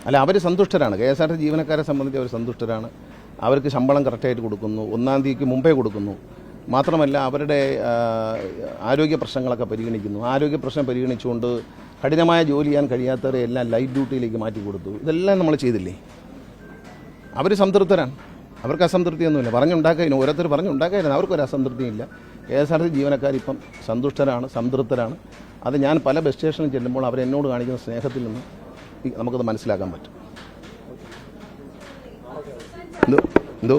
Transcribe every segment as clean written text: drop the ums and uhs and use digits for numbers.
അല്ല, അവർ സന്തുഷ്ടരാണ്. KSRTC ജീവനക്കാരെ സംബന്ധിച്ച് അവർ സന്തുഷ്ടരാണ്. അവർക്ക് ശമ്പളം കറക്റ്റായിട്ട് കൊടുക്കുന്നു, 1-ാം തീയതിക്ക് മുമ്പേ കൊടുക്കുന്നു. മാത്രമല്ല അവരുടെ ആരോഗ്യ പ്രശ്നങ്ങളൊക്കെ പരിഗണിക്കുന്നു. ആരോഗ്യ പ്രശ്നം പരിഗണിച്ചുകൊണ്ട് കഠിനമായ ജോലി ചെയ്യാൻ കഴിയാത്തവരെ എല്ലാം ലൈറ്റ് ഡ്യൂട്ടിയിലേക്ക് മാറ്റി കൊടുത്തു. ഇതെല്ലാം നമ്മൾ ചെയ്തില്ലേ? അവർ സംതൃപ്തരാണ്. അവർക്ക് അസംതൃപ്തിയൊന്നുമില്ല. പറഞ്ഞുണ്ടാക്കായിരുന്നു, ഓരോരുത്തർ പറഞ്ഞുണ്ടാക്കായിരുന്നു. അവർക്കൊരു അസംതൃപ്തിയില്ല. KSRTC ജീവനക്കാരിപ്പം സന്തുഷ്ടരാണ്, സംതൃപ്തരാണ്. അത് ഞാൻ പല ബസ് സ്റ്റേഷനിൽ ചെല്ലുമ്പോൾ അവരെന്നോട് കാണിക്കുന്ന സ്നേഹത്തിൽ നിന്ന് നമുക്കത് മനസ്സിലാക്കാൻ പറ്റും. എന്തോ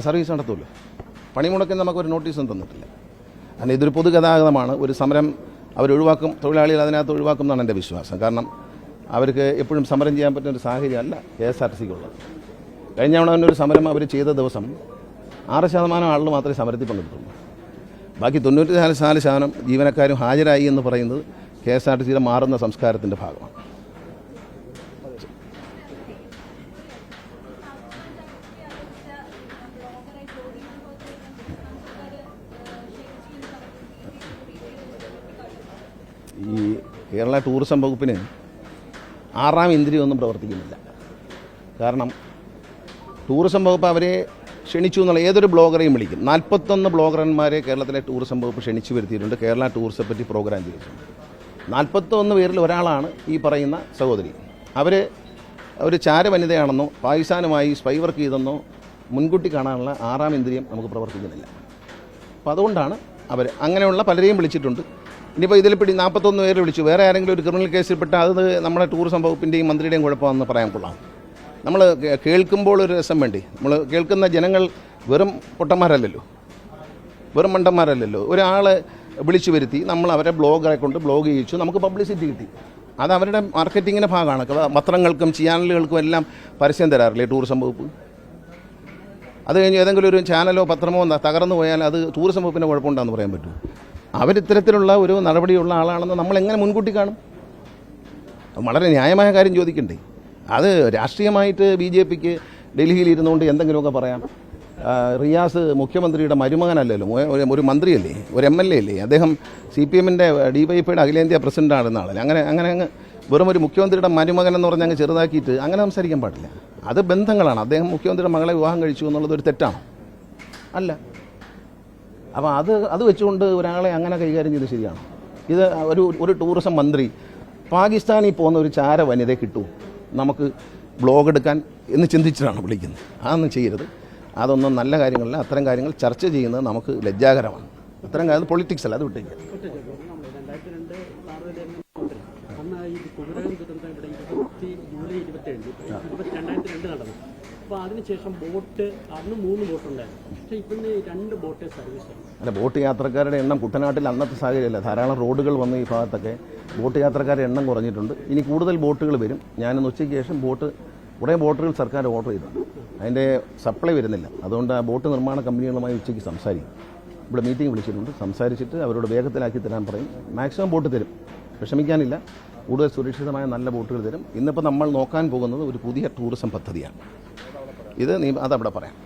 സർവീസ് നടത്തുമല്ലോ. പണിമുടക്കിന് നമുക്കൊരു നോട്ടീസും തന്നിട്ടില്ല. കാരണം ഇതൊരു പൊതുഗതാഗതമാണ്. ഒരു സമരം അവരൊഴിവാക്കും, തൊഴിലാളികൾ അതിനകത്ത് ഒഴിവാക്കും എന്നാണ് എൻ്റെ വിശ്വാസം. കാരണം അവർക്ക് എപ്പോഴും സമരം ചെയ്യാൻ പറ്റുന്ന ഒരു സാഹചര്യമല്ല KSRTCക്കുള്ളത്. കഴിഞ്ഞ തവണ ഒരു സമരം അവർ ചെയ്ത ദിവസം 6% ആളുകൾ മാത്രമേ സമരത്തിൽ പങ്കെടുത്തുള്ളൂ. ബാക്കി 94% ജീവനക്കാരും ഹാജരായി എന്ന് പറയുന്നത് KSRTCയുടെ മാറുന്ന സംസ്കാരത്തിൻ്റെ ഭാഗമാണ്. ഈ കേരള ടൂറിസം വകുപ്പിന് 6ാം ഇന്ദ്രിയമൊന്നും പ്രവർത്തിക്കുന്നില്ല. കാരണം ടൂറിസം വകുപ്പ് അവരെ ക്ഷണിച്ചു എന്നുള്ള ഏതൊരു ബ്ലോഗറെയും വിളിക്കും. 41 ബ്ലോഗർമാരെ കേരളത്തിലെ ടൂറിസം വകുപ്പ് ക്ഷണിച്ചു വരുത്തിയിട്ടുണ്ട്. കേരള ടൂറിസത്തെ പറ്റി പ്രോഗ്രാം ചെയ്തിട്ടുണ്ട്. 41 പേരിൽ ഒരാളാണ് ഈ പറയുന്ന സഹോദരി. അവർ ഒരു ചാരവനിതയാണെന്നോ പാകിസ്ഥാനുമായി സ്പൈ വർക്ക് ചെയ്തെന്നോ മുൻകൂട്ടി കാണാനുള്ള 6ാം ഇന്ദ്രിയം നമുക്ക് പ്രവർത്തിക്കുന്നില്ല. അപ്പോൾ അതുകൊണ്ടാണ് അവർ അങ്ങനെയുള്ള പലരെയും വിളിച്ചിട്ടുണ്ട്. ഇനിയിപ്പോൾ ഇതിൽ 41 പേരെ വിളിച്ചു. വേറെ ആരെങ്കിലും ഒരു ക്രിമിനൽ കേസിൽപ്പെട്ട അത് നമ്മുടെ ടൂറിസം വകുപ്പിൻ്റെയും മന്ത്രിയുടെയും കുഴപ്പമാണെന്ന് പറയാൻ കൊള്ളാം. നമ്മൾ കേൾക്കുമ്പോൾ ഒരു രസം വേണ്ടി. നമ്മൾ കേൾക്കുന്ന ജനങ്ങൾ വെറും പൊട്ടന്മാരല്ലല്ലോ, വെറും മണ്ടന്മാരല്ലല്ലോ. ഒരാളെ വിളിച്ചു വരുത്തി നമ്മൾ അവരെ ബ്ലോഗറെ കൊണ്ട് ബ്ലോഗ് ചെയ്യിച്ചു, നമുക്ക് പബ്ലിസിറ്റി കിട്ടി. അത് അവരുടെ മാർക്കറ്റിങ്ങിൻ്റെ ഭാഗമാണ്. പത്രങ്ങൾക്കും ചാനലുകൾക്കും എല്ലാം പരസ്യം തരാറില്ലേ ടൂറിസം വകുപ്പ്? അത് കഴിഞ്ഞ് ഏതെങ്കിലും ഒരു ചാനലോ പത്രമോ തകർന്നു പോയാൽ അത് ടൂറിസം വകുപ്പിൻ്റെ കുഴപ്പമുണ്ടാകുമെന്ന് പറയാൻ പറ്റുമോ? അവരിത്തരത്തിലുള്ള ഒരു നടപടിയുള്ള ആളാണെന്ന് നമ്മൾ എങ്ങനെ മുൻകൂട്ടി കാണും? വളരെ ന്യായമായ കാര്യം ചോദിക്കണ്ടേ? അത് രാഷ്ട്രീയമായിട്ട് BJPക്ക് ഡൽഹിയിൽ ഇരുന്നുകൊണ്ട് എന്തെങ്കിലുമൊക്കെ പറയാം. റിയാസ് മുഖ്യമന്ത്രിയുടെ മരുമകനല്ലല്ലോ, ഒരു മന്ത്രിയല്ലേ, ഒരു MLA അല്ലേ. അദ്ദേഹം CPMൻ്റെ DYFIയുടെ അഖിലേന്ത്യാ പ്രസിഡൻ്റാണെന്ന ആളല്ലേ. അങ്ങനെ വെറും ഒരു മുഖ്യമന്ത്രിയുടെ മരുമകൻ എന്ന് പറഞ്ഞ് അങ്ങ് ചെറുതാക്കിയിട്ട് അങ്ങനെ സംസാരിക്കാൻ പാടില്ല. അത് ബന്ധങ്ങളാണ്. അദ്ദേഹം മുഖ്യമന്ത്രിയുടെ മകളെ വിവാഹം കഴിച്ചു എന്നുള്ളത് ഒരു തെറ്റാണോ? അല്ല. അപ്പോൾ അത് വെച്ചുകൊണ്ട് ഒരാളെ അങ്ങനെ കൈകാര്യം ചെയ്ത് ശരിയാണ്? ഇത് ഒരു ടൂറിസം മന്ത്രി പാകിസ്ഥാനിൽ പോകുന്ന ഒരു ചാര വനിതയെ കിട്ടും നമുക്ക് ബ്ലോഗ് എടുക്കാൻ എന്ന് ചിന്തിച്ചിട്ടാണ് വിളിക്കുന്നത്. അതൊന്നും ചെയ്യരുത്. അതൊന്നും നല്ല കാര്യങ്ങളല്ല. അത്തരം കാര്യങ്ങൾ ചർച്ച ചെയ്യുന്നത് നമുക്ക് ലജ്ജാകരമാണ്. അത്തരം കാര്യം പൊളിറ്റിക്സ് അല്ല, അത് വിട്ടേക്കുക. അപ്പോൾ അതിനുശേഷം ബോട്ട് അന്ന് 3 ബോട്ടുണ്ടായിരുന്നു. പക്ഷേ ഇപ്പം 2 ബോട്ടേ സർവീസ്. അല്ല, ബോട്ട് യാത്രക്കാരുടെ എണ്ണം കുട്ടനാട്ടിൽ അന്നത്തെ സാഹചര്യമല്ല. ധാരാളം റോഡുകൾ വന്ന് ഈ ഭാഗത്തൊക്കെ ബോട്ട് യാത്രക്കാരുടെ എണ്ണം കുറഞ്ഞിട്ടുണ്ട്. ഇനി കൂടുതൽ ബോട്ടുകൾ വരും. ഞാനിന്ന് ഉച്ചയ്ക്ക് ശേഷം കുറേ ബോട്ടുകൾ സർക്കാർ ഓർഡർ ചെയ്തു. അതിൻ്റെ സപ്ലൈ വരുന്നില്ല. അതുകൊണ്ട് ആ ബോട്ട് നിർമ്മാണ കമ്പനികളുമായി ഉച്ചയ്ക്ക് സംസാരിക്കും. ഇവിടെ മീറ്റിംഗ് വിളിച്ചിട്ടുണ്ട്. സംസാരിച്ചിട്ട് അവരോട് വേഗത്തിലാക്കി തരാൻ പറയും. മാക്സിമം ബോട്ട് തരും, വിഷമിക്കാനില്ല. കൂടുതൽ സുരക്ഷിതമായ നല്ല ബോട്ടുകൾ തരും. ഇന്നിപ്പോൾ നമ്മൾ നോക്കാൻ പോകുന്നത് ഒരു പുതിയ ടൂറിസം പദ്ധതിയാണ്. അതവിടെ പറയാം.